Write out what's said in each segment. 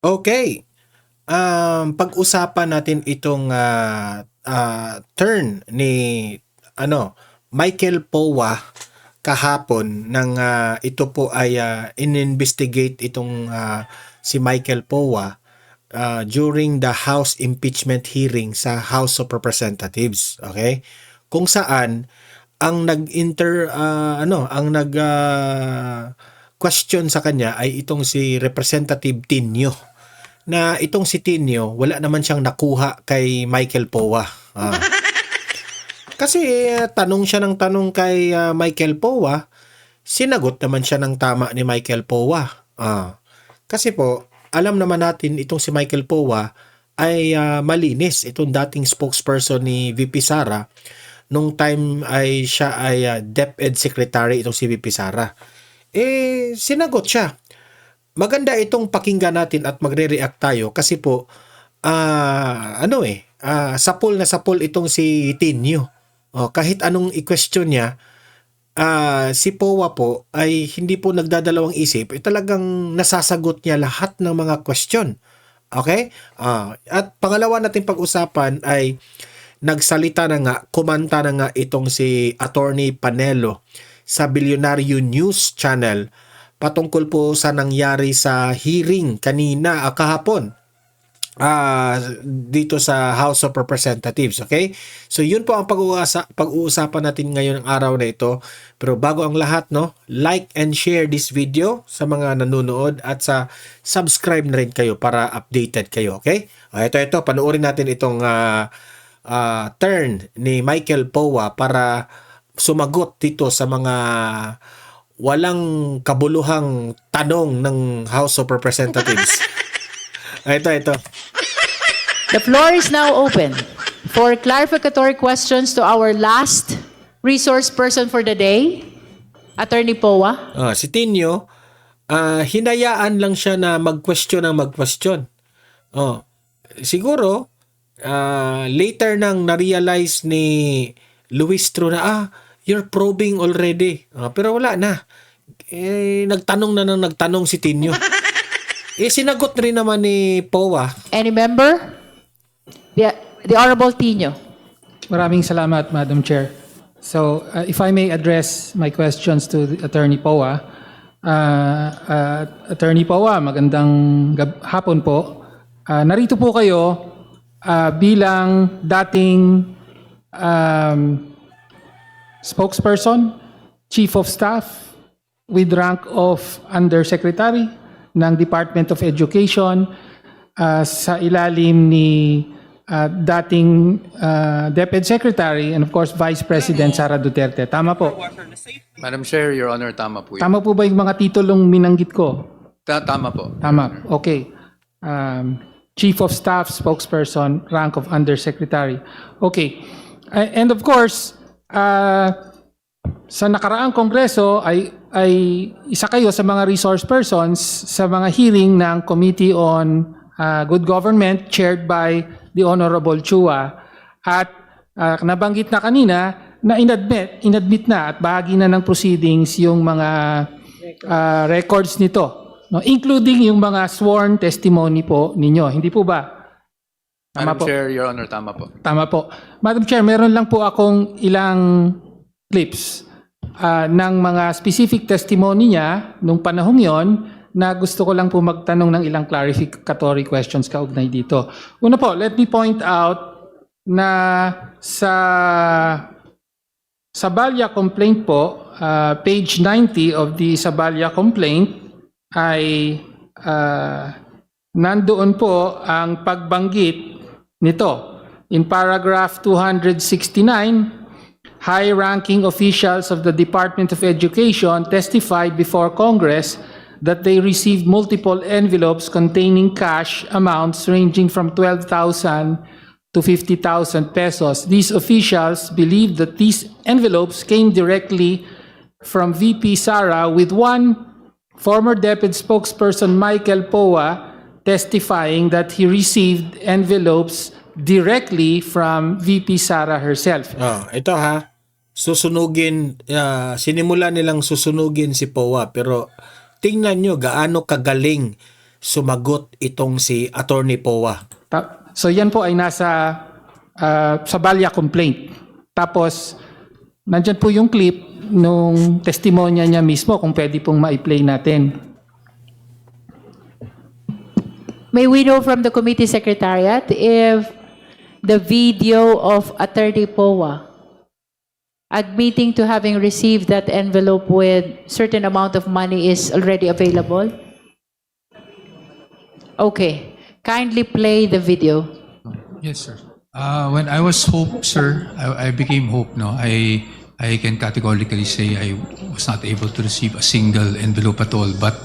Okay. Pag-usapan natin itong turn ni Michael Powa kahapon nang ito po ay in-investigate itong si Michael Powa during the House impeachment hearing sa House of Representatives. Okay? Kung saan ang question sa kanya ay itong si Representative Tinio, na itong si Tinio wala naman siyang nakuha kay Michael Powa. Kasi tanong siya ng tanong kay Michael Powa, sinagot naman siya ng tama ni Michael Powa. Kasi po, alam naman natin itong si Michael Powa ay malinis. Itong dating spokesperson ni VP Sara, nung time ay siya ay DepEd Secretary itong si VP Sara. Sinagot siya. Maganda itong pakinggan natin at magre-react tayo kasi po sapol na sapol itong si Tinio. Kahit anong i-question niya, si Powa po ay hindi po nagdadalawang isip, talagang nasasagot niya lahat ng mga question. Okay? At pangalawa natin pag-usapan ay nagsalita na nga, kumanta na nga itong si Attorney Panelo sa Bilyonaryo News Channel patungkol po sa nangyari sa hearing kanina kahapon dito sa House of Representatives. Okay? So yun po ang pag-uusapan natin ngayon ng araw na ito. Pero bago ang lahat, like and share this video sa mga nanonood at sa subscribe na rin kayo para updated kayo. Okay? Ito, panoorin natin itong turn ni Michael Powa para sumagot dito sa mga walang kabuluhang tanong ng House of Representatives. Ito. The floor is now open for clarificatory questions to our last resource person for the day, Attorney Powa. Si Tinio, hinayaan lang siya na mag-question ng mag-question. Siguro, later nang na-realize ni Luis Tru na, you're probing already. Pero wala na. Nagtanong si Tinio. Sinagot rin naman ni Powa. Any member? The Honorable Tino. Maraming salamat, Madam Chair. So, if I may address my questions to Attorney Powa. Attorney Powa, magandang hapon po. Narito po kayo bilang dating spokesperson, chief of staff with rank of undersecretary ng Department of Education sa ilalim ni dating DepEd Secretary and of course Vice President Sara Duterte. Tama po? Madam Chair, Your Honor, tama po yun. Tama po ba yung mga titulong minanggit ko? Tama po. Tama. Okay. Chief of Staff, spokesperson, rank of undersecretary. Okay. And of course, sa nakaraang kongreso ay isa kayo sa mga resource persons sa mga hearing ng Committee on Good Government chaired by the Honorable Chua. At nabanggit na kanina na inadmit na at bahagi na ng proceedings yung mga records nito. Including yung mga sworn testimony po ninyo. Hindi po ba? Tama Madam po. Chair, Your Honor, tama po. Tama po. Madam Chair, meron lang po akong ilang clips ng mga specific testimony niya nung panahong yon na gusto ko lang po magtanong ng ilang clarificatory questions kaugnay dito. Una po, let me point out na sa Sabalya complaint po, page 90 of the Sabalya complaint ay nandoon po ang pagbanggit nito. In paragraph 269, high-ranking officials of the Department of Education testified before Congress that they received multiple envelopes containing cash amounts ranging from 12,000 to 50,000 pesos. These officials believed that these envelopes came directly from VP Sara, with one former DepEd spokesperson, Michael Powa, testifying that he received envelopes directly from VP Sara herself. Ito susunugin, sinimula nilang susunugin si Powa, pero tingnan nyo gaano kagaling sumagot itong si Attorney Powa. So yan po ay nasa sa Balya complaint. Tapos nandyan po yung clip nung testimonya niya mismo kung pwede pong ma-play natin. May we know from the committee secretariat if the video of Attorney Powa admitting to having received that envelope with certain amount of money is already available? Okay. Kindly play the video. Yes, sir. When I was Hope, sir, I became Hope. No, I can categorically say I was not able to receive a single envelope at all. But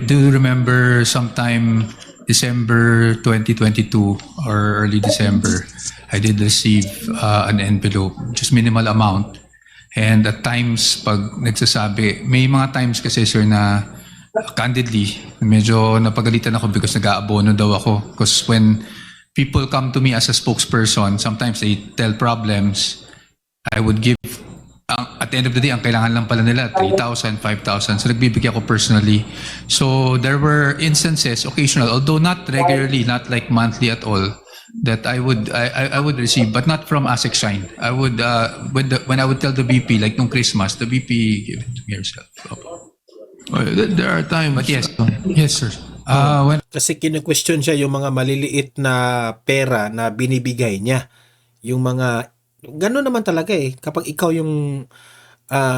do remember sometime December 2022 or early December, I did receive an envelope, just minimal amount. And at times, pag nagsasabi, may mga times kasi, sir, na candidly, medyo napagalitan ako because nag-aabono daw ako. Because when people come to me as a spokesperson, sometimes they tell problems. I would give, at the end of the day, ang kailangan lang pala nila, 3,000, 5,000. So nagbibigay ako personally. So there were instances, occasional, although not regularly, not like monthly at all, that I would receive, but not from ASEC Shine. I would, when I would tell the VP, like nung Christmas, the VP gave it to me herself. There are times. But yes, yes, sir. When Kasi kinu-question siya yung mga maliliit na pera na binibigay niya. Yung mga, gano'n naman talaga eh. Kapag ikaw yung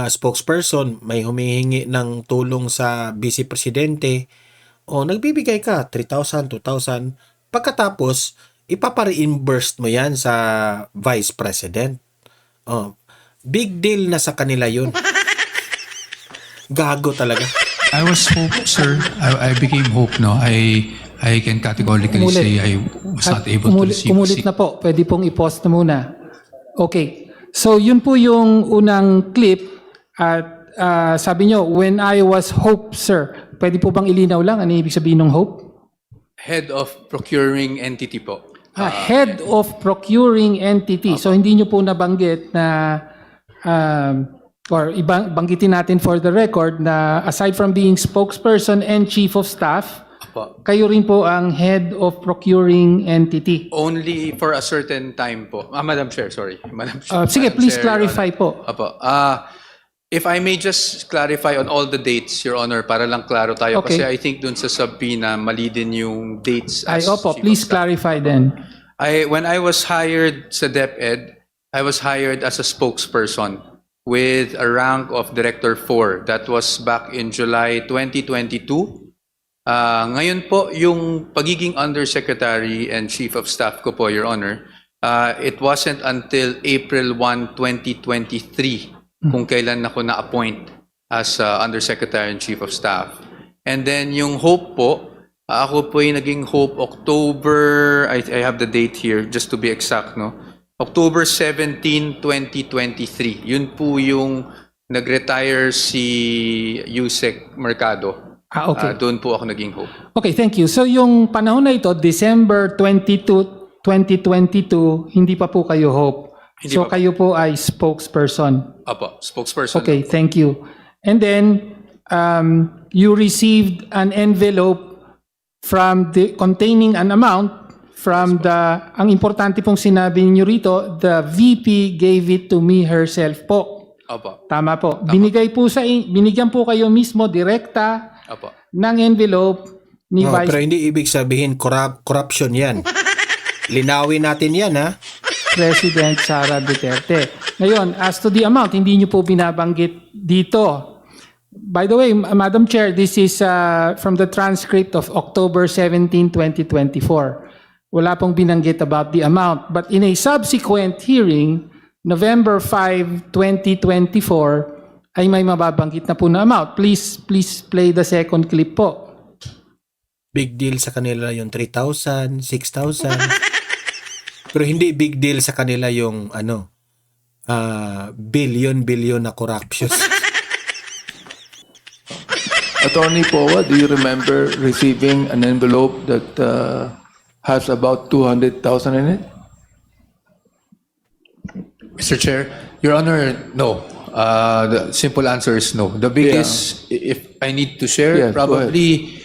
spokesperson, may humihingi ng tulong sa vice presidente, o nagbibigay ka, 3,000, 2,000, pagkatapos, ipapa-reimburse mo yan sa vice president. Oh, big deal na sa kanila yun. Gago talaga. I was Hope, sir. I became Hope, no. I can categorically Umulit. say I was not able to receive. Kumulit na po. Pwede pong i-pause na muna. Okay. So yun po yung unang clip. At sabi nyo, when I was Hope, sir. Pwede po bang ilinaw lang? Ano ibig sabihin ng Hope? Head of procuring entity po. Head of procuring entity. So hindi nyo po nabanggit na or banggitin natin for the record na aside from being spokesperson and chief of staff, Apo. kayo rin po ang head of procuring entity. Only for a certain time po. Madam Chair, sorry. Madam Chair. Sige, Madam please Chair, clarify Your po. Honor. Apo. If I may just clarify on all the dates, Your Honor, para lang klaro tayo. Okay. Kasi I think dun sa subpoena, mali din yung dates Ay, as opo, Chief of please Staff. clarify then. When I was hired sa DepEd, I was hired as a spokesperson with a rank of Director 4. That was back in July 2022. Ngayon po, yung pagiging Undersecretary and Chief of Staff ko po, Your Honor, it wasn't until April 1, 2023 kung kailan ako na-appoint as Undersecretary and Chief of Staff. And then yung Hope po, ako po yung naging Hope October, I have the date here just to be exact, no? October 17, 2023. Yun po yung nag-retire si Yusek Mercado. Okay. Doon po ako naging Hope. Okay, thank you. So yung panahon na ito, December 22, 2022, hindi pa po kayo Hope. Hindi So pa po. kayo po ay spokesperson. Apo, spokesperson. Okay, thank you. And then you received an envelope containing an amount from ang importante pong sinabi niyo rito, the VP gave it to me herself po. Apo, Tama po. Binigyan po kayo mismo direkta apo. ng envelope ni Oh, Vice pero hindi ibig sabihin corruption yan. Linawin natin yan, ha? President Sara Duterte. Ngayon, as to the amount, hindi niyo po binabanggit dito. By the way, Madam Chair, this is from the transcript of October 17, 2024. Wala pong binanggit about the amount. But in a subsequent hearing, November 5, 2024, ay may mababanggit na po na amount. Please play the second clip po. Big deal sa kanila yung 3,000, 6,000. Pero hindi big deal sa kanila yung billion na corruption. Attorney Powa, do you remember receiving an envelope that has about 200,000 in it? Mr. Chair, Your Honor, no. The simple answer is no. The biggest, if I need to share, Yes, go probably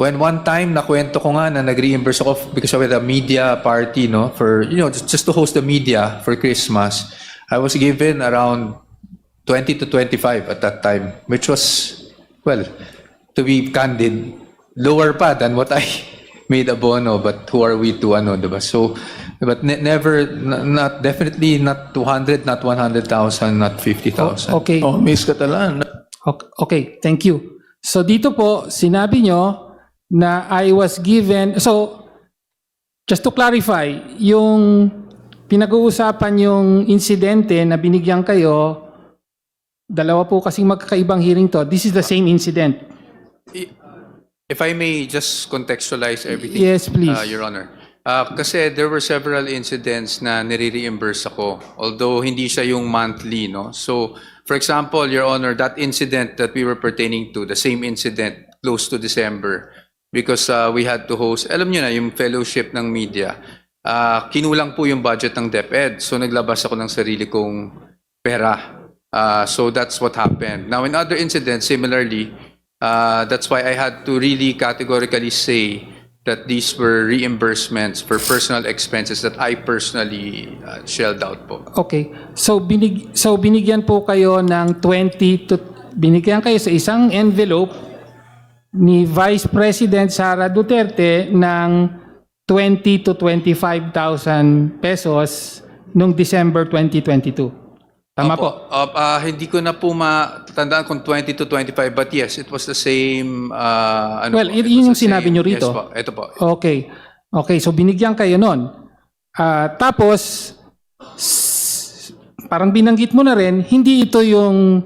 When one time nakwento ko nga na nag-reimburse ako because of a media party, no, for just to host the media for Christmas, I was given around 20 to 25 at that time, which was, well, to be candid, lower pa than what I made abono, but who are we to diba? So, but never, not definitely not 200, not 100,000, not 50,000. Okay. Oh, Miss Catalan. Okay, thank you. So dito po, sinabi nyo na I was given, so just to clarify, yung pinag-uusapan yung insidente na binigyan kayo, dalawa po kasing magkakaibang hearing to. This is the same incident. If I may just contextualize everything. Yes, please. Your Honor. Kasi there were several incidents na nire-reimburse ako, although hindi siya yung monthly, no? So, for example, Your Honor, that incident that we were pertaining to, the same incident close to December, because we had to host, alam niyo na, yung fellowship ng media, kinulang po yung budget ng DepEd, so naglabas ako ng sarili kong pera. So that's what happened. Now, in other incidents, similarly, that's why I had to really categorically say that these were reimbursements for personal expenses that I personally shelled out po. Okay. So binigyan po kayo ng binigyan kayo sa isang envelope ni Vice President Sara Duterte ng 20 to 25,000 pesos noong December 2022. Tama po? Hindi ko na po matandaan kung 20 to 25, but yes, it was the same. Well, it yun was yung the sinabi same. nyo rito. Yes po, ito po. Okay. Okay, so binigyan kayo nun. Tapos, parang binanggit mo na rin, hindi ito yung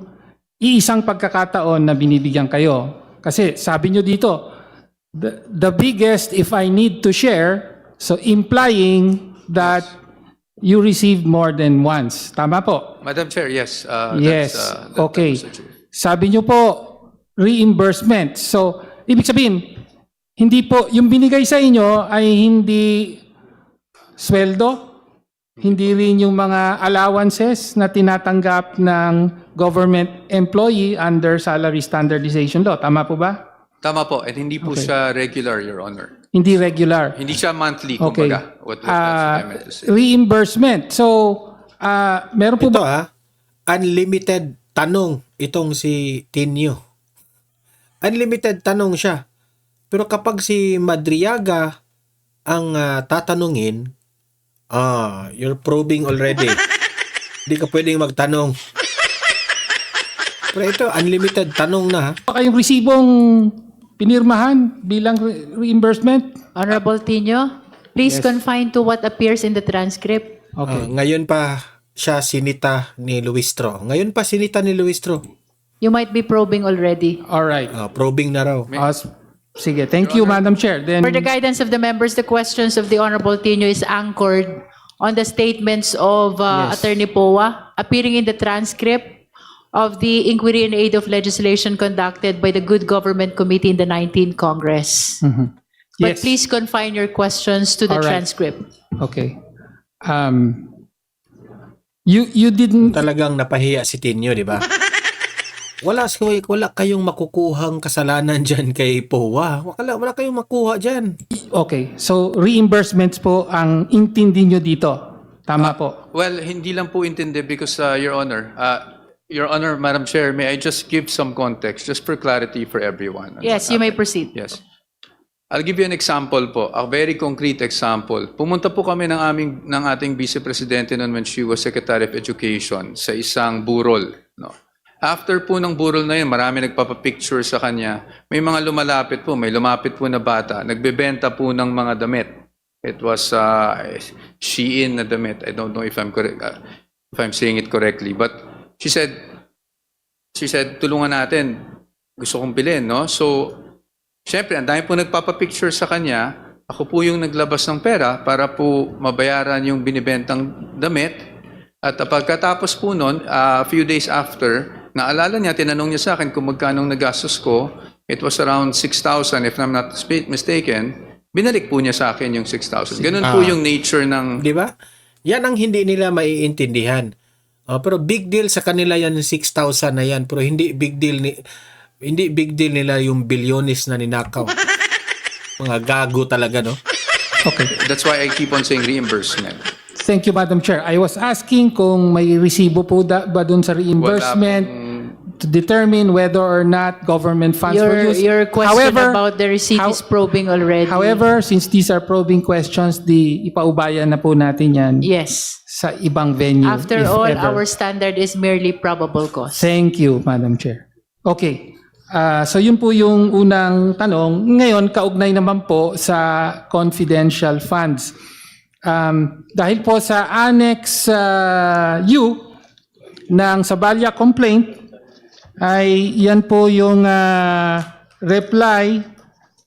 iisang pagkakataon na binibigyan kayo. Kasi sabi nyo dito, the biggest if I need to share, so implying that you received more than once. Tama po? Madam Chair, yes. Yes. Okay. Sabi nyo po, reimbursement. So, ibig sabihin, hindi po, yung binigay sa inyo ay hindi sweldo, hindi rin yung mga allowances na tinatanggap ng government employee under salary standardization law. Tama po ba? Tama po, and hindi po siya regular, Your Honor. Hindi regular. Hindi siya monthly, Okay. kumbaga. That's what I meant to say. Reimbursement. So, meron po Ito ba? unlimited tanong itong si Tinio. Unlimited tanong siya. Pero kapag si Madriaga ang tatanungin, you're probing already. Hindi ka pwedeng magtanong. Pero ito, unlimited tanong na. Kayong resibong pinirmahan bilang reimbursement? Honorable Tino, please confine to what appears in the transcript. Okay. Ngayon pa siya sinita ni Luistro. Ngayon pa sinita ni Luistro. You might be probing already. All right. Probing na raw. Sige, thank you, Madam Chair. Then, For the guidance of the members, the questions of the Honorable Tino is anchored on the statements of Attorney Powa appearing in the transcript of the inquiry in aid of legislation conducted by the Good Government Committee in the 19th Congress. But yes. please confine your questions to the All right. transcript. Okay. You didn't Talagang napahiya si Tinio, di ba? Wala kayong makukuhang kasalanan dyan kay Powa. Wala kayong makuha dyan. Okay. So reimbursements po ang intindi nyo dito. Tama po. Well, hindi lang po intindi because, Your Honor, Madam Chair, may I just give some context just for clarity for everyone? Yes, you may proceed. Yes. I'll give you an example po, a very concrete example. Pumunta po kami ng ating Vice Presidente noon when she was Secretary of Education sa isang burol. No? After po ng burol na yun, marami nagpapapicture sa kanya. May mga lumapit po na bata. Nagbebenta po ng mga damit. It was Shein na damit. I don't know if I'm correct, if I'm saying it correctly. But she said, tulungan natin. Gusto kong bilhin, no? So, syempre, ang dami po nagpapapicture sa kanya. Ako po yung naglabas ng pera para po mabayaran yung binibentang damit. At pagkatapos po nun, a few days after, naalala niya, tinanong niya sa akin kung magkano nagastos ko. It was around 6,000 if I'm not mistaken. Binalik po niya sa akin yung 6,000. Ganun po yung nature ng... Di ba? Yan ang hindi nila maiintindihan. Pero big deal sa kanila yan 6,000 na yan. Pero hindi big deal Hindi big deal nila yung bilyones na ninakaw. Mga gago talaga, no? Okay. That's why I keep on saying reimbursement. Thank you, Madam Chair. I was asking kung may resibo po ba dun sa reimbursement to determine whether or not government funds were used. Your question However, about the receipt how- is probing already. However, since these are probing questions, ipaubayan na po natin yan Yes. sa ibang venue. After if all, ever. our standard is merely probable cause. Thank you, Madam Chair. Okay. So yun po yung unang tanong. Ngayon, kaugnay naman po sa confidential funds. Dahil po sa Annex U ng Sabalia complaint, ay yan po yung reply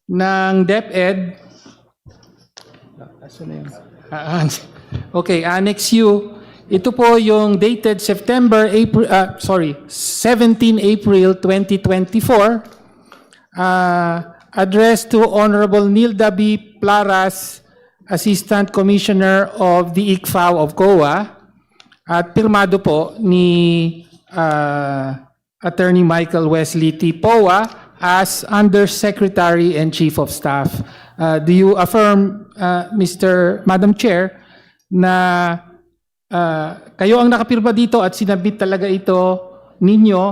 ng DepEd. Asan na yun? Okay, Annex U. Ito po yung dated 17 April 2024, addressed to Honorable Nilda B. Plaras, Assistant Commissioner of the ICFAO of COA, at pirmado po ni Attorney Michael Wesley T. Powa as Undersecretary and Chief of Staff. Do you affirm, Madam Chair, na kayo ang nakapirma dito at sinabit talaga ito ninyo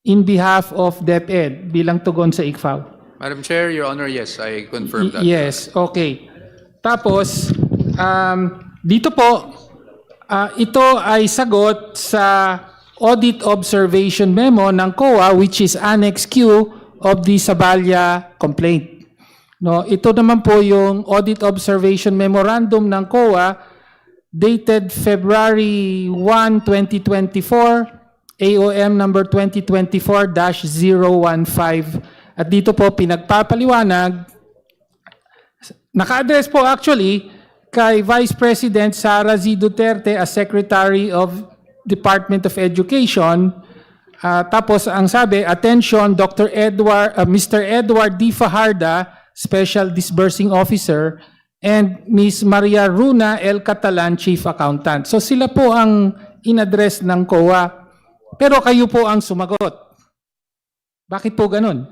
in behalf of DepEd bilang tugon sa ICFAO? Madam Chair, Your Honor, yes, I confirm that. Yes, okay. Tapos, dito po, ito ay sagot sa Audit Observation Memo ng COA, which is Annex Q of the Sabalia complaint. No, ito naman po yung Audit Observation Memorandum ng COA dated February 1, 2024, AOM number 2024-015. At dito po pinagpapaliwanag, naka-address po actually kay Vice President Sara Z. Duterte as Secretary of Department of Education. Tapos ang sabi, attention, Mr. Edward D. Fajarda, Special Disbursing Officer, and Ms. Maria Runa L. Catalan, Chief Accountant. So sila po ang in-address ng COA. Pero kayo po ang sumagot. Bakit po ganun?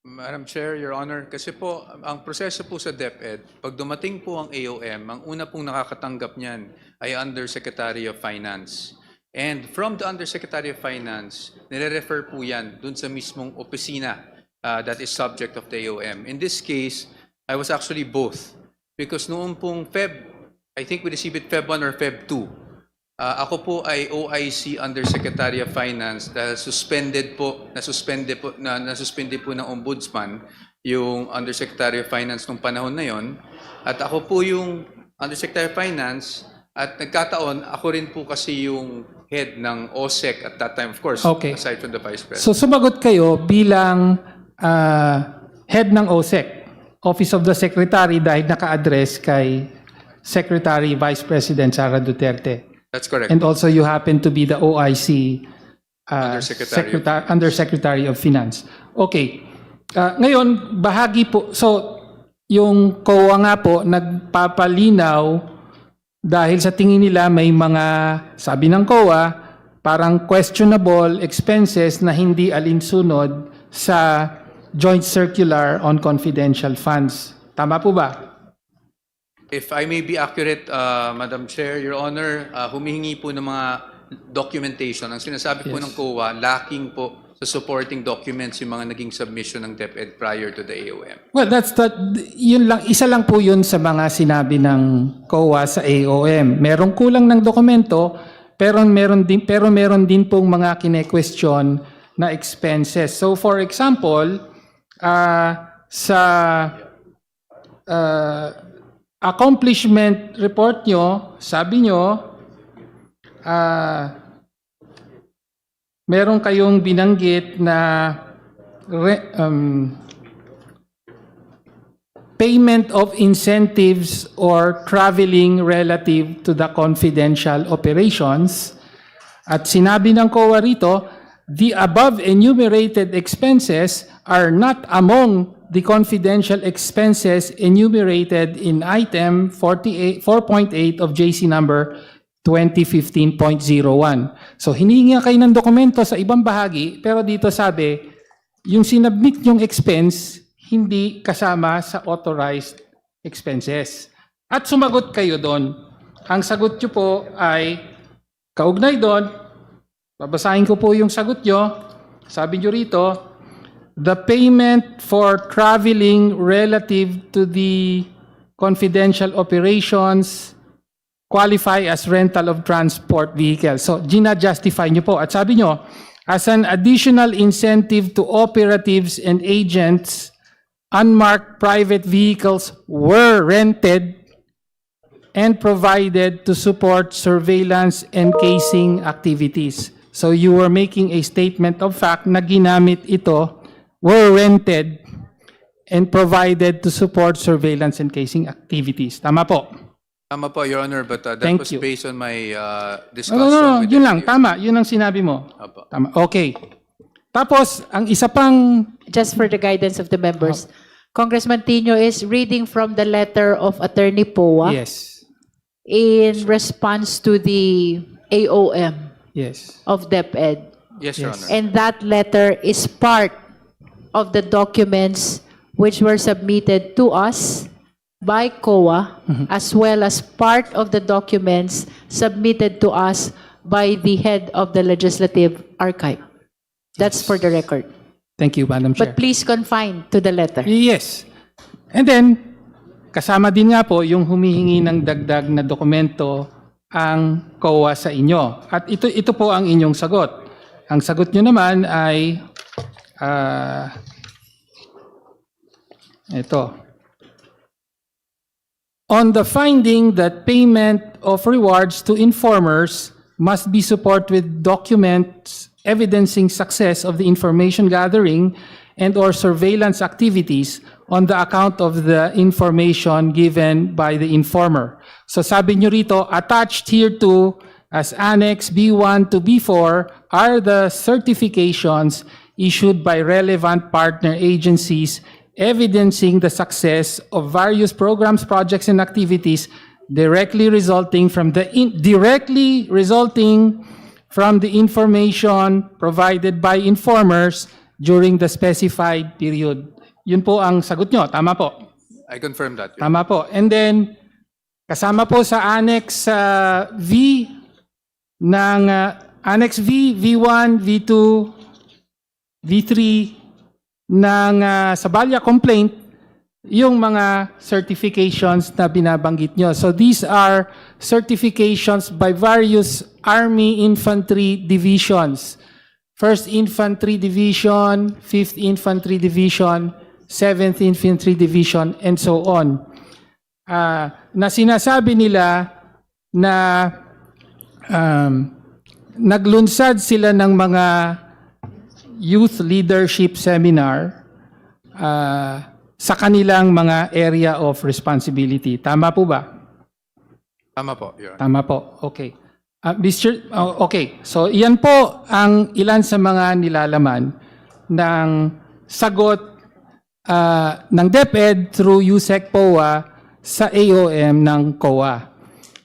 Madam Chair, Your Honor, kasi po, ang proseso po sa DepEd, pag dumating po ang AOM, ang una pong nakakatanggap niyan ay Undersecretary of Finance. And from the Undersecretary of Finance, nire-refer po yan dun sa mismong opisina that is subject of the AOM. In this case, I was actually both. Because noong pong I think we received it Feb 1 or Feb 2, ako po ay OIC Undersecretary of Finance dahil nasuspended po ng Ombudsman yung Undersecretary of Finance nung panahon na yon. At ako po yung Undersecretary of Finance at nagkataon, ako rin po kasi yung head ng OSEC at that time, of course, Okay. aside from the Vice President. So sumagot kayo bilang head ng OSEC, Office of the Secretary, dahil naka-address kay Secretary Vice President Sara Duterte. That's correct. And also you happen to be the OIC Undersecretary of Finance. Okay. Ngayon, bahagi po, so yung COA nga po nagpapalinaw dahil sa tingin nila may mga, sabi ng COA, parang questionable expenses na hindi alinsunod sa Joint Circular on Confidential Funds. Tama po ba? If I may be accurate, Madam Chair, Your Honor, humihingi po ng mga documentation. Ang sinasabi po ng COA, lacking po sa supporting documents yung mga naging submission ng DepEd prior to the AOM. Well, yun lang, isa lang po yun sa mga sinabi ng COA sa AOM. Merong kulang ng dokumento, pero meron din pong mga kine-question na expenses. So for example, sa accomplishment report nyo, sabi nyo, meron kayong binanggit na payment of incentives or traveling relative to the confidential operations. At sinabi ng COA rito, the above enumerated expenses are not among the confidential expenses enumerated in item 4.8 of JC number 2015.01. So hiningi kayo ng dokumento sa ibang bahagi, pero dito sabi, yung sinubmit yung expense hindi kasama sa authorized expenses. At sumagot kayo doon. Ang sagot nyo po ay kaugnay doon. Babasahin ko po yung sagot nyo. Sabi nyo rito, the payment for traveling relative to the confidential operations qualify as rental of transport vehicle. So, gina-justify nyo po. At sabi nyo, as an additional incentive to operatives and agents, unmarked private vehicles were rented and provided to support surveillance and casing activities. So you were making a statement of fact na ginamit ito, were rented and provided to support surveillance and casing activities. Tama po? Tama po, Your Honor, but that Thank was you. based on my No, discussion with yun the lang, mayor. tama. Yun ang sinabi mo. Apo. Tama, okay. Tapos, ang isa pang, Just for the guidance of the members, Congressman Tino is reading from the letter of Attorney Poa yes, in response to the AOM yes. of DepEd. Yes, Your Yes. Honor. And that letter is part of the documents which were submitted to us by COA, as well as part of the documents submitted to us by the head of the Legislative Archive. That's for the record. Thank you, Madam Chair. But please confine to the letter. Yes. And then, kasama din nga po yung humihingi ng dagdag na dokumento ang COA sa inyo. At ito po ang inyong sagot. Ang sagot nyo naman ay ito. On the finding that payment of rewards to informers must be supported with documents evidencing success of the information gathering and or surveillance activities on the account of the information given by the informer. So sabi nyo rito, attached here to as Annex B1 to B4 are the certifications issued by relevant partner agencies evidencing the success of various programs, projects, and activities directly resulting from the information provided by informers during the specified period. Yun po ang sagot nyo. Tama po. I confirm that. Your Tama po. And then, kasama po sa Annex V ng Annex V, V1, V2, V3 ng Sabalia complaint, yung mga certifications na binabanggit nyo. So these are certifications by various Army Infantry Divisions. 1st Infantry Division, 5th Infantry Division, 7th Infantry Division, and so on. Na sinasabi nila na naglunsad sila ng mga youth leadership seminar sa kanilang mga area of responsibility. Tama po ba? Tama po, Your Honor. Tama po. Okay. Okay. So, iyan po ang ilan sa mga nilalaman ng sagot ng DepEd through USEC POA sa AOM ng COA.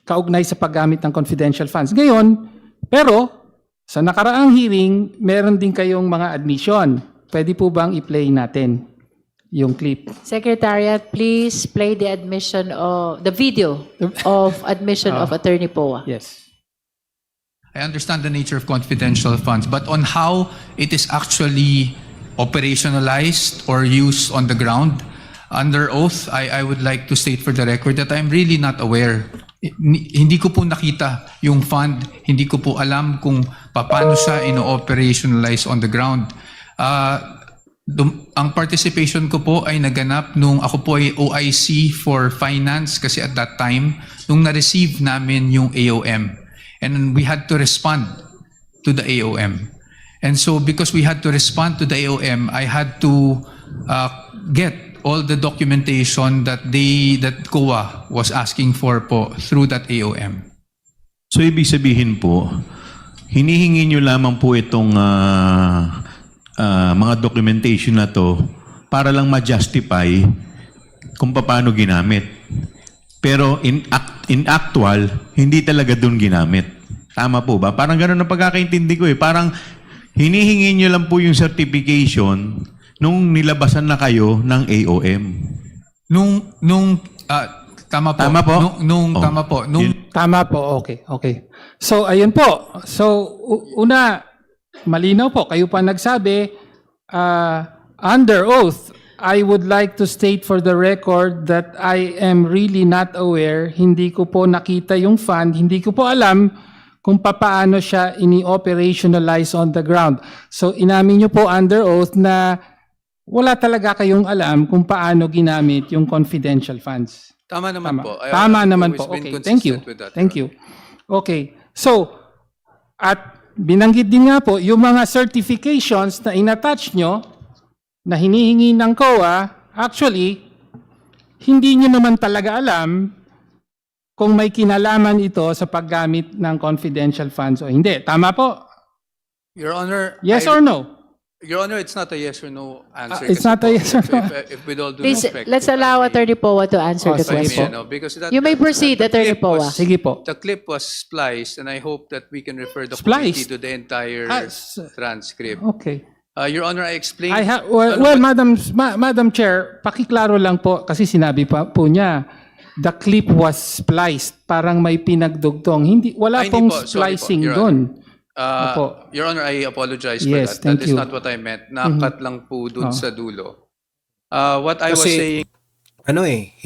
Kaugnay sa paggamit ng confidential funds. Ngayon, pero sa nakaraang hearing, meron din kayong mga admission. Pwede po bang i-play natin yung clip? Secretariat, please play the admission of the video of admission of Attorney Poa. Yes. I understand the nature of confidential funds, but on how it is actually operationalized or used on the ground, under oath, I would like to state for the record that I'm really not aware. Hindi ko po nakita yung fund, hindi ko po alam kung paano siya ino-operationalize on the ground. Ang participation ko po ay naganap nung ako po ay OIC for finance kasi at that time, nung na-receive namin yung AOM. And we had to respond to the AOM. And so because we had to respond to the AOM, I had to get all the documentation that COA was asking for po through that AOM. So ibig sabihin po, hinihingi nyo lamang po itong mga documentation na to para lang ma-justify kung paano ginamit. Pero in actual, hindi talaga doon ginamit. Tama po ba? Parang gano'n ang pagkakaintindi ko eh. Parang hinihingi nyo lang po yung certification nung nilabasan na kayo ng AOM. Tama po. Tama po? Oh. Tama po. Tama po, okay. So, ayun po. So, una, malinaw po, kayo pa nagsabi, under oath, I would like to state for the record that I am really not aware, hindi ko po nakita yung fund, hindi ko po alam kung paano siya ini-operationalize on the ground. So, inamin nyo po under oath na wala talaga kayong alam kung paano ginamit yung confidential funds. Tama naman po. Tama naman always po. been Okay, thank you. consistent with that, Thank Your you. Okay. So, at binanggit din nga po, yung mga certifications na inattach nyo, na hinihingi ng COA, actually, hindi nyo naman talaga alam kung may kinalaman ito sa paggamit ng confidential funds o hindi. Tama po? Your Honor. Yes or no? Your Honor, it's not a yes or no answer. It's kasi not a po, yes or no. If with all due Please, respect, let's if I allow may- Attorney Powa to answer the Oh, sige question. po. because that, You may proceed, the Attorney clip Powa. Sige po. The clip was spliced, and I hope that we can refer the Spliced? committee to the entire transcript. Okay. Your Honor, I explained. Well, Madam Chair, pakiklaro lang po kasi sinabi pa po niya, the clip was spliced, parang may pinagdugtong. Wala Ay, hindi pong po. Sorry po, splicing Your doon. Opo. Your Honor, I apologize Yes, for that. thank That is you. not what I meant. Nakat lang po dun sa dulo. What I was Kasi- saying,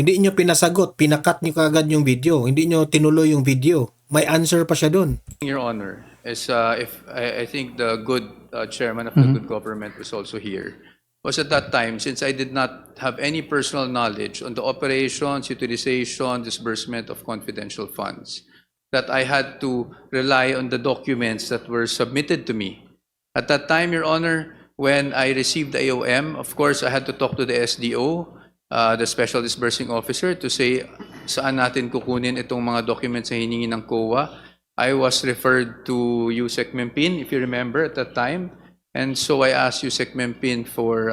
Hindi nyo pinasagot, pinakat nyo kagad yung video, hindi nyo tinuloy yung video. May answer pa siya dun. Your Honor, is if I think the good chairman of the good government was also here, was at that time, since I did not have any personal knowledge on the operations, utilization, disbursement of confidential funds, that I had to rely on the documents that were submitted to me. At that time, Your Honor, when I received the AOM, of course, I had to talk to the SDO, the Special Disbursing Officer, to say saan natin kukunin itong mga documents na hiningi ng COA. I was referred to Yusek Mempin, if you remember, at that time. And so I asked Yusek Mempin for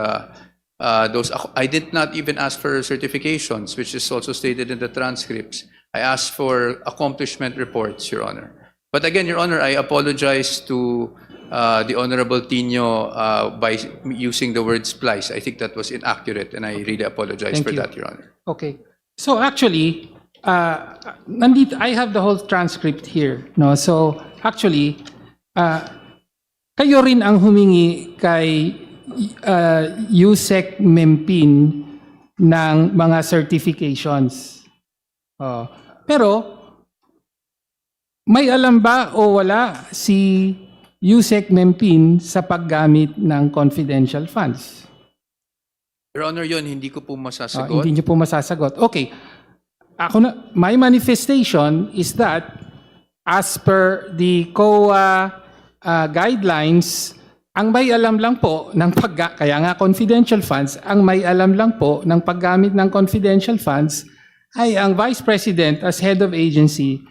those. I did not even ask for certifications, which is also stated in the transcripts. I asked for accomplishment reports, Your Honor. But again, Your Honor, I apologize to the Honorable Tino by using the word splice. I think that was inaccurate, and I really apologize Thank for you. that, Your Honor. Okay. So actually, nandito, I have the whole transcript here. No? So actually, kayo rin ang humingi kay Yusek Mempin ng mga certifications. Pero, may alam ba o wala si Yusek Mempin sa paggamit ng confidential funds? Your Honor, yun, hindi ko po masasagot. Hindi niyo po masasagot. Okay. My manifestation is that as per the COA guidelines, ang may alam lang po ng kaya nga confidential funds, ang may alam lang po ng paggamit ng confidential funds ay ang Vice President as head of agency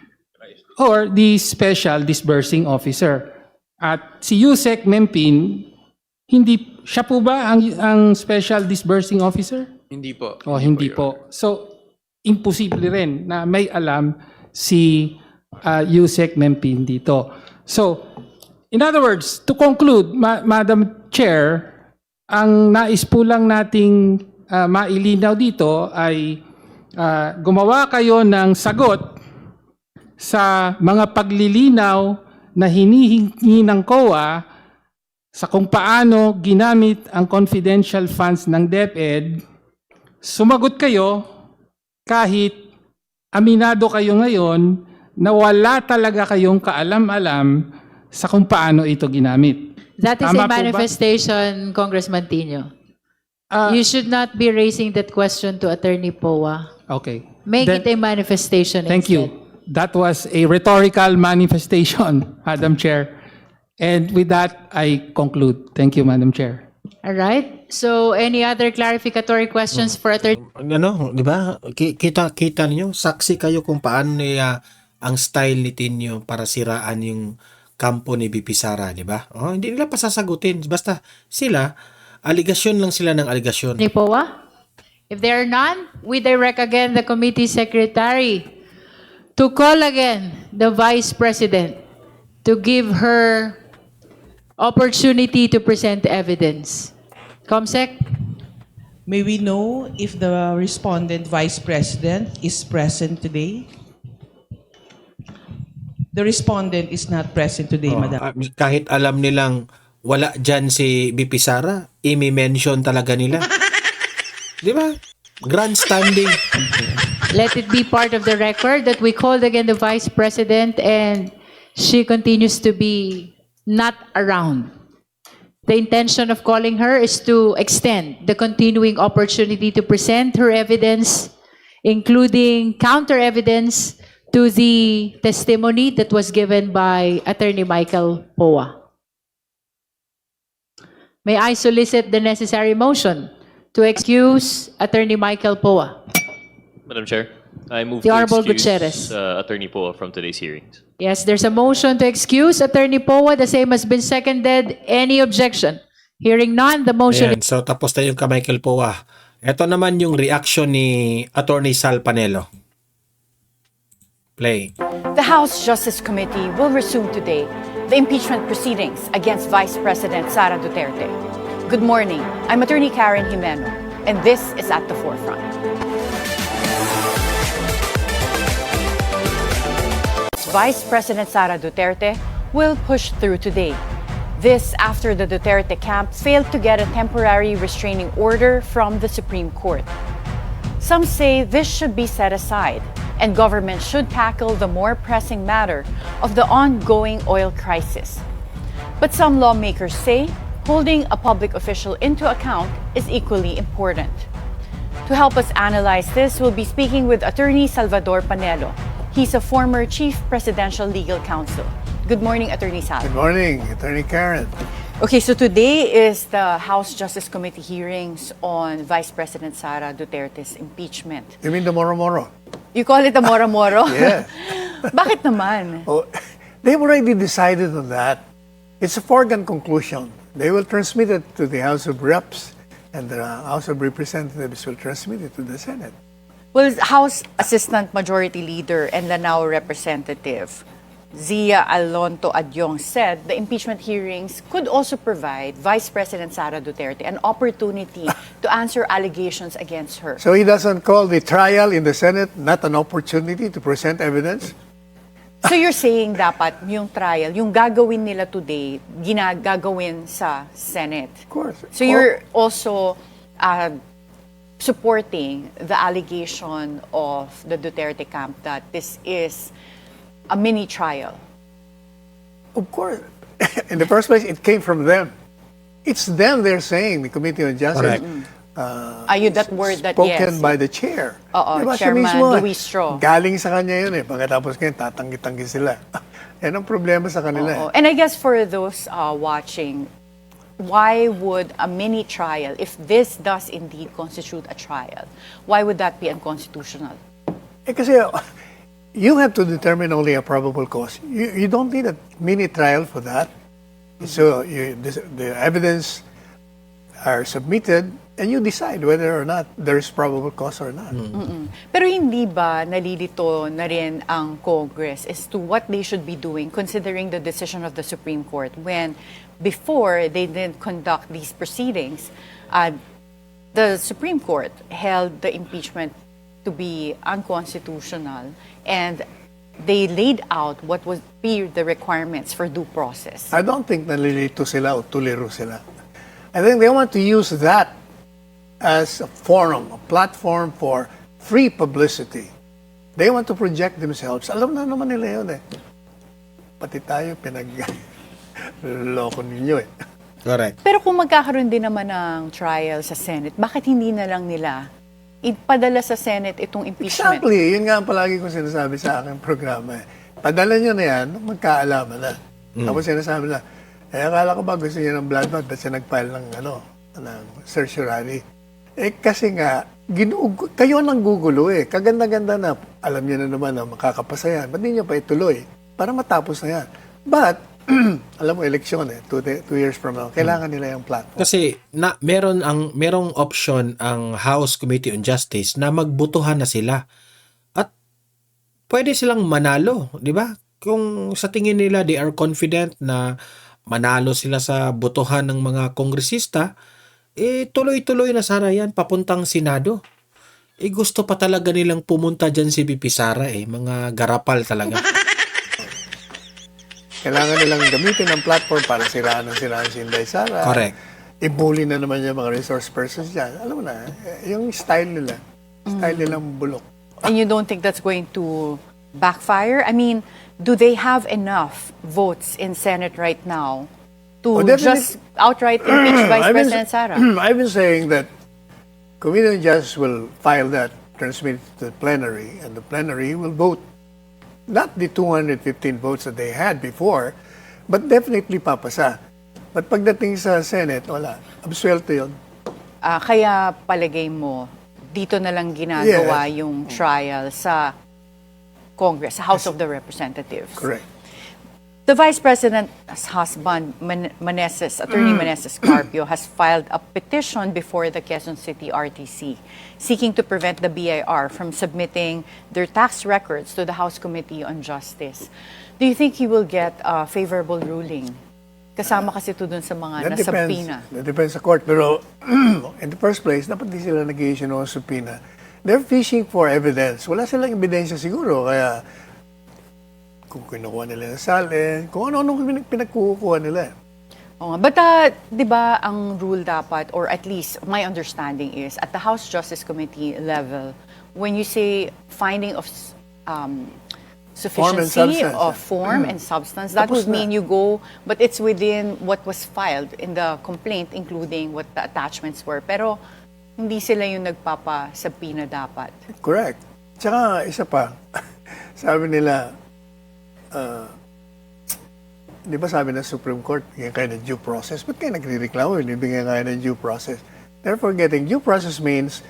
or the Special Disbursing Officer. At si Yusek Mempin, siya po ba ang Special Disbursing Officer? Hindi po. Hindi Your po. Honor. So, imposible rin na may alam si Yusek Mempin dito. So, in other words, to conclude, Madam Chair, ang nais po lang nating mailinaw dito ay gumawa kayo ng sagot sa mga paglilinaw na hinihingi ng COA sa kung paano ginamit ang confidential funds ng DepEd. Sumagot kayo kahit aminado kayo ngayon na wala talaga kayong kaalam-alam sa kung paano ito ginamit. That is Tama po a ba? manifestation, Congressman Tino. You should not be raising that question to Attorney Powa. Okay. Make Then- it a manifestation Thank instead. you. That was a rhetorical manifestation, Madam Chair. And with that, I conclude. Thank you, Madam Chair. All right. So, any other clarificatory questions for Attorney? Di ba? Kita niyo, saksi kayo kung paano niya ang style ni Tinyo para siraan yung kampo ni BP Sara, di ba? Hindi nila pasasagutin. Basta sila, aligasyon lang sila ng aligasyon. Attorney Powa? If there are none, we direct again the committee secretary to call again the Vice President to give her opportunity to present evidence. Comsec? May we know if the respondent vice president is present today? The respondent is not present today, Madam. Kahit alam nilang wala dyan si BP Sara, i-mention talaga nila. Di ba? Grandstanding. Let it be part of the record that we called again the vice president and she continues to be not around. The intention of calling her is to extend the continuing opportunity to present her evidence, including counter evidence to the testimony that was given by Attorney Michael Poa. May I solicit the necessary motion to excuse Attorney Michael Poa? Madam Chair, I move The to Honorable excuse Gutierrez. Attorney Poa from today's hearings. Yes, there's a motion to excuse Attorney Poa. The same has been seconded. Any objection? Hearing none, the motion Ayan, so tapos na yung Michael Poa. Ito naman yung reaction ni Attorney Sal Panelo. Play. The House Justice Committee will resume today the impeachment proceedings against Vice President Sara Duterte. Good morning. I'm Attorney Karen Jimeno, and this is At the Forefront. Vice President Sara Duterte will push through today. This after the Duterte camp failed to get a temporary restraining order from the Supreme Court. Some say this should be set aside, and government should tackle the more pressing matter of the ongoing oil crisis. But some lawmakers say holding a public official into account is equally important. To help us analyze this, we'll be speaking with Attorney Salvador Panelo. He's a former Chief Presidential Legal Counsel. Good morning, Attorney Sal. Good morning, Attorney Karen. Okay, so today is the House Justice Committee hearings on Vice President Sara Duterte's impeachment. You mean the Moro-Moro? You call it the Moro-Moro? Yeah. Bakit naman? Oh, they've already decided on that. It's a foregone conclusion. They will transmit it to the House of Reps, and the House of Representatives will transmit it to the Senate. Well, House Assistant Majority Leader and Lanao Representative Zia Alonto Adyong said the impeachment hearings could also provide Vice President Sara Duterte an opportunity to answer allegations against her. So he doesn't call the trial in the Senate not an opportunity to present evidence? So you're saying dapat yung trial, yung gagawin nila today, ginagagawin sa Senate. Of course. So you're also supporting the allegation of the Duterte camp that this is a mini trial. Of course. In the first place, it came from them. It's them they're saying, the Committee on Justice. Correct. That word that Spoken yes. by the chair. Oo, Diba, siya Chairman mismo, Luis Stro. Galing sa kanya yun eh. Pagkatapos ngayon, tatanggi-tanggi sila. Yan ang problema sa kanila. Oo. And I guess for those watching, why would a mini trial, if this does indeed constitute a trial, why would that be unconstitutional? Eh kasi, you have to determine only a probable cause. You don't need a mini trial for that. So the evidence are submitted and you decide whether or not there is probable cause or not. Pero hindi ba nalilito na rin ang Congress as to what they should be doing considering the decision of the Supreme Court when before they didn't conduct these proceedings, the Supreme Court held the impeachment to be unconstitutional and they laid out what would be the requirements for due process. I don't think nalilito sila o tuliro sila. I think they want to use that as a forum, a platform for free publicity. They want to project themselves. Alam na naman nila yun eh. Pati tayo pinag-loko ninyo eh. Correct. Pero kung magkakaroon din naman ng trial sa Senate, bakit hindi na lang nila ipadala sa Senate itong impeachment? Exactly. Yun nga ang palagi kong sinasabi sa aking programa eh. Padala nyo na yan, magkaalaman na. Tapos sinasabi na, akala ko ba gusto niya ng blood bath at siya nag-file ng, ng certiorari. Kasi nga, kayo nang gugulo eh. Kaganda-ganda na, alam niyo na naman na makakapasa yan. Ba't di niyo pa ituloy? Para matapos na yan. But, alam mo, eleksyon eh, 2 years from now, kailangan nila yung platform. Kasi merong option ang House Committee on Justice na magbutuhan na sila. At pwede silang manalo, di ba? Kung sa tingin nila they are confident na manalo sila sa botohan ng mga kongresista, tuloy-tuloy na sana yan papuntang Senado. Gusto pa talaga nilang pumunta dyan si VP Sara mga garapal talaga. Kailangan nilang gamitin ang platform para siraan si Inday Sara. Correct. I-bully na naman yung mga resource persons dyan. Alam mo na, yung style nila. Style nilang bulok. And you don't think that's going to backfire? I mean, do they have enough votes in Senate right now to just outright impeach Vice President Sara? I've been saying that Committee on Justice will file that, transmit it to the plenary, and the plenary will vote. Not the 215 votes that they had before, but definitely papasa. But pagdating sa Senate, wala. Absuelto yun. Kaya palagay mo, dito na lang ginagawa yung trial sa Congress, sa House of the Representatives. Correct. The Vice President's husband, Attorney Meneses Carpio, has filed a petition before the Quezon City RTC seeking to prevent the BIR from submitting their tax records to the House Committee on Justice. Do you think he will get a favorable ruling? Kasama kasi ito dun sa mga nasabpina. That depends sa court. Pero in the first place, dapat di sila nag-issue ng subpoena. They're fishing for evidence. Wala silang ebidensya siguro. Kaya kung kinukuha nila ng salin, kung ano-ano pinagkukuha nila. But di ba ang rule dapat, or at least my understanding is, at the House Justice Committee level, when you say finding of sufficiency of form and substance, that would mean you go, but it's within what was filed in the complaint, including what the attachments were. Pero hindi sila yung nagpapasabpina dapat. Correct. Tsaka isa pa, sabi nila, di ba sabi ng Supreme Court, bigyan kayo ng due process. Ba't kayo nagre-reklamo? Bigyan kayo ng due process. Therefore, getting due process means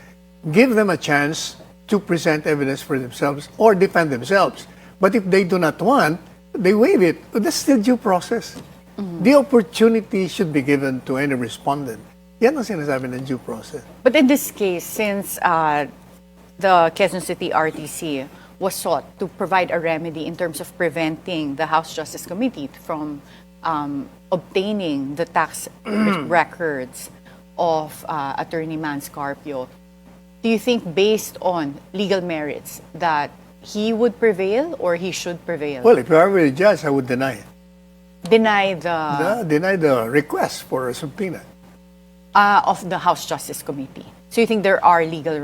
give them a chance to present evidence for themselves or defend themselves. But if they do not want, they waive it. That's still due process. The opportunity should be given to any respondent. Yan ang sinasabi ng due process. But in this case, since the Quezon City RTC was sought to provide a remedy in terms of preventing the House Justice Committee from obtaining the tax records of Attorney Mans Carpio, do you think based on legal merits that he would prevail or he should prevail? Well, if I were a judge, I would deny it. Deny the request for a subpoena. Of the House Justice Committee. So you think there are legal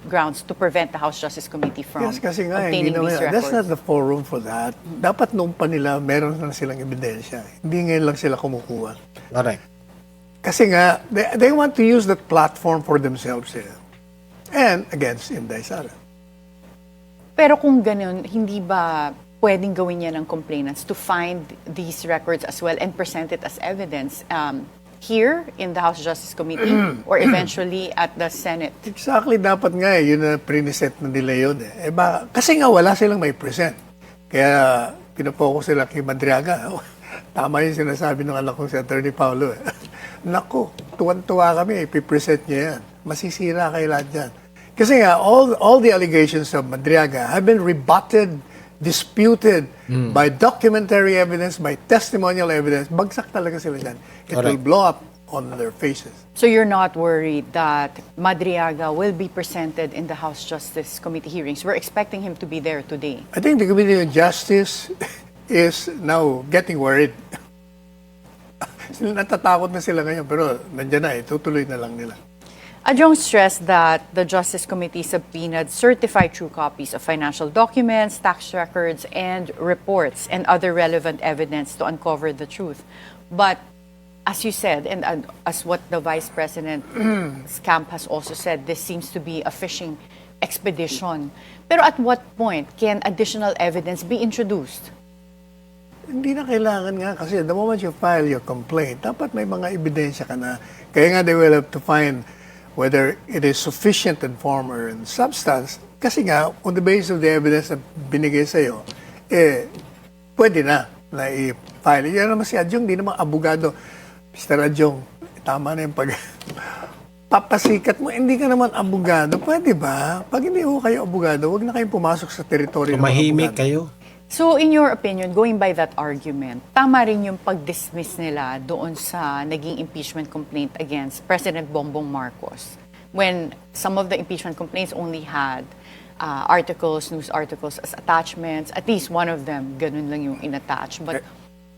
grounds to prevent the House Justice Committee from Kasi nga, obtaining these records? that's not the forum for that. Dapat noong pa nila, meron na silang ebidensya. Hindi ngayon lang sila kumukuha. Correct. Kasi nga, they want to use that platform for themselves and against Inday Sara. Pero kung ganun, hindi ba pwedeng gawin niya ng complainants to find these records as well and present it as evidence here in the House Justice Committee or eventually at the Senate? Exactly, dapat nga yun na pre-set na nila yun kasi nga wala silang may present. Kaya pinapokus sila kay Madriaga. Tama yung sinasabi ng anak ko si Attorney Paulo. Naku, tuwan-tuwa kami, ipipresent niya yan. Masisira kayo lahat dyan. Kasi nga, all the allegations of Madriaga have been rebutted, disputed by documentary evidence, by testimonial evidence. Bagsak talaga sila dyan. It will blow up on their faces. So you're not worried that Madriaga will be presented in the House Justice Committee hearings? We're expecting him to be there today. I think the Committee on Justice is now getting worried. Natatakot na sila ngayon, pero nandiyan na tutuloy na lang nila. Adjong stressed that the Justice Committee subpoenaed certified true copies of financial documents, tax records, and reports and other relevant evidence to uncover the truth. But as you said, and as what the Vice President's camp has also said, this seems to be a fishing expedition. Pero at what point can additional evidence be introduced? Hindi na kailangan nga kasi the moment you file your complaint, dapat may mga ebidensya ka na. Kaya nga they will have to find whether it is sufficient in form or in substance. Kasi nga, on the basis of the evidence na binigay sa'yo, pwede na i-file. Yan naman si Adjong, di naman abogado. Mr. Adjong, tama na yung papasikat mo, hindi ka naman abogado. Pwede ba? Pag hindi ho kayo abogado, huwag na kayong pumasok sa teritoryo ng Tumahimik abogado. kayo. So in your opinion, going by that argument, tama rin yung pag-dismiss nila doon sa naging impeachment complaint against President Bongbong Marcos when some of the impeachment complaints only had articles, news articles as attachments, at least one of them, ganun lang yung in-attach. But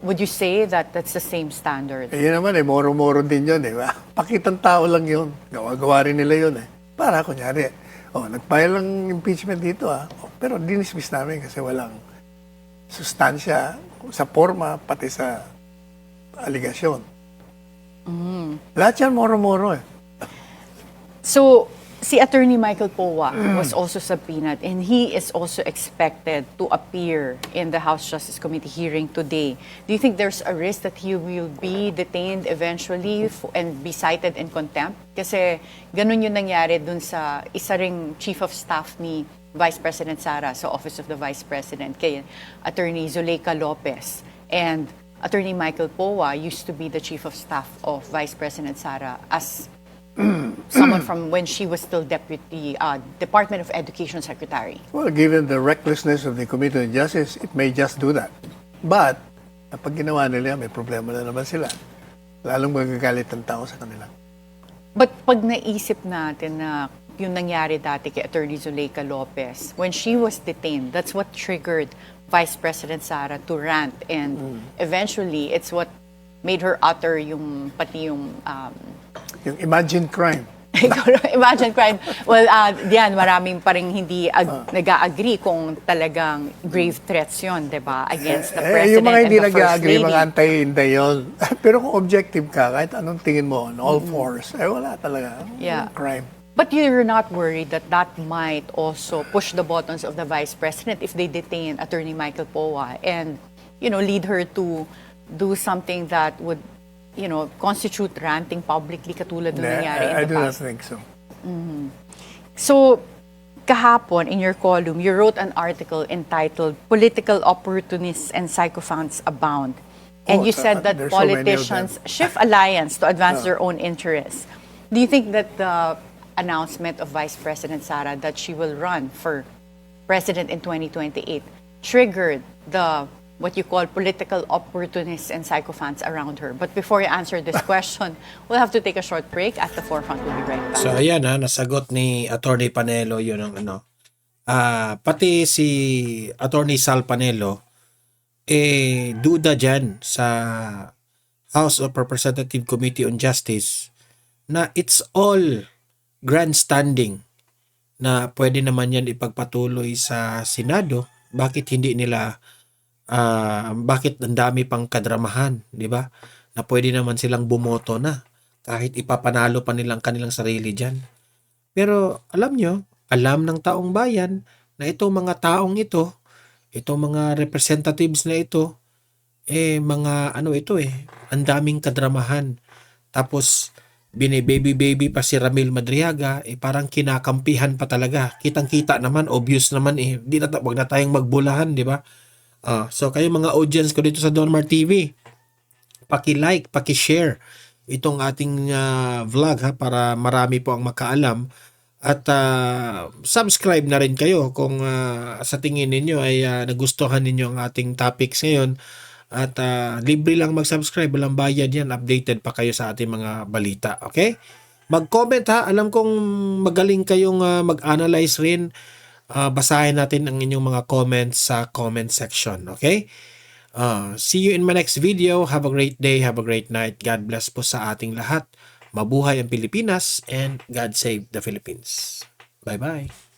would you say that that's the same standard? Yun naman moro-moro din yun Pakitang tao lang yun. Gawa-gawa rin nila yun Para kunyari, nag-file lang impeachment dito pero dinismiss namin kasi walang sustansya sa forma pati sa aligasyon. Lahat yan moro-moro So, si Attorney Michael Powa was also subpoenaed and he is also expected to appear in the House Justice Committee hearing today. Do you think there's a risk that he will be detained eventually and be cited in contempt? Kasi ganun yung nangyari dun sa isa ring Chief of Staff ni Vice President Sara sa Office of the Vice President, kay Attorney Zuleika Lopez. And Attorney Michael Powa used to be the Chief of Staff of Vice President Sara as someone from when she was still Deputy Department of Education Secretary. Well, given the recklessness of the Committee on Justice, it may just do that. But, kapag ginawa nila, may problema na naman sila. Lalong magagalit ang tao sa kanila. But pag naisip natin na yung nangyari dati kay Attorney Zuleika Lopez, when she was detained, that's what triggered Vice President Sara to rant. And eventually, it's what made her utter yung pati yung imagined crime. Imagine crime. Well, diyan, maraming pa rin hindi nag-agree kung talagang grave threats yun, di ba? Against the President yung mga hindi and the First nag-agree, Lady. mga anti-hinday yun. Pero kung objective ka, kahit anong tingin mo, on all fours, wala talaga. Yeah. Crime. But you're not worried that that might also push the buttons of the Vice President if they detain Attorney Michael Powa and, lead her to do something that would constitute ranting publicly katulad ng nangyari in I the do not past. think so. So, kahapon in your column, you wrote an article entitled "Political Opportunists and Sycophants Abound," and you said that there's so many of them. politicians shift alliance to advance their own interests. Do you think that the announcement of Vice President Sara that she will run for president in 2028 triggered the what you call political opportunists and sycophants around her? But before you answer this question, we'll have to take a short break. At the Forefront, we'll be right back. So ayan nasagot ni Attorney Panelo yun ang pati si Attorney Sal Panelo duda dyan sa House of Representative Committee on Justice na it's all grandstanding na pwede naman yan ipagpatuloy sa Senado. Bakit hindi nila bakit ang dami pang kadramahan, di ba? Na pwede naman silang bumoto na kahit ipapanalo pa nilang kanilang sarili dyan. Pero alam nyo, alam ng taong bayan na itong mga taong ito, itong mga representatives na ito, mga ang daming kadramahan. Tapos, baby pa si Ramil Madriaga, parang kinakampihan pa talaga. Kitang-kita naman, obvious naman wag na tayong magbulahan, di ba? So kayo mga audience ko dito sa Donmar TV, paki-like, paki-share itong ating vlog para marami po ang makaalam at subscribe na rin kayo kung sa tingin ninyo ay nagustuhan ninyo ang ating topics ngayon at libre lang mag-subscribe, walang bayad yan, updated pa kayo sa ating mga balita, okay? Mag-comment alam kong magaling kayong mag-analyze rin. Basahin natin ang inyong mga comments sa comment section. Okay? See you in my next video. Have a great day. Have a great night. God bless po sa ating lahat. Mabuhay ang Pilipinas and God save the Philippines. Bye-bye.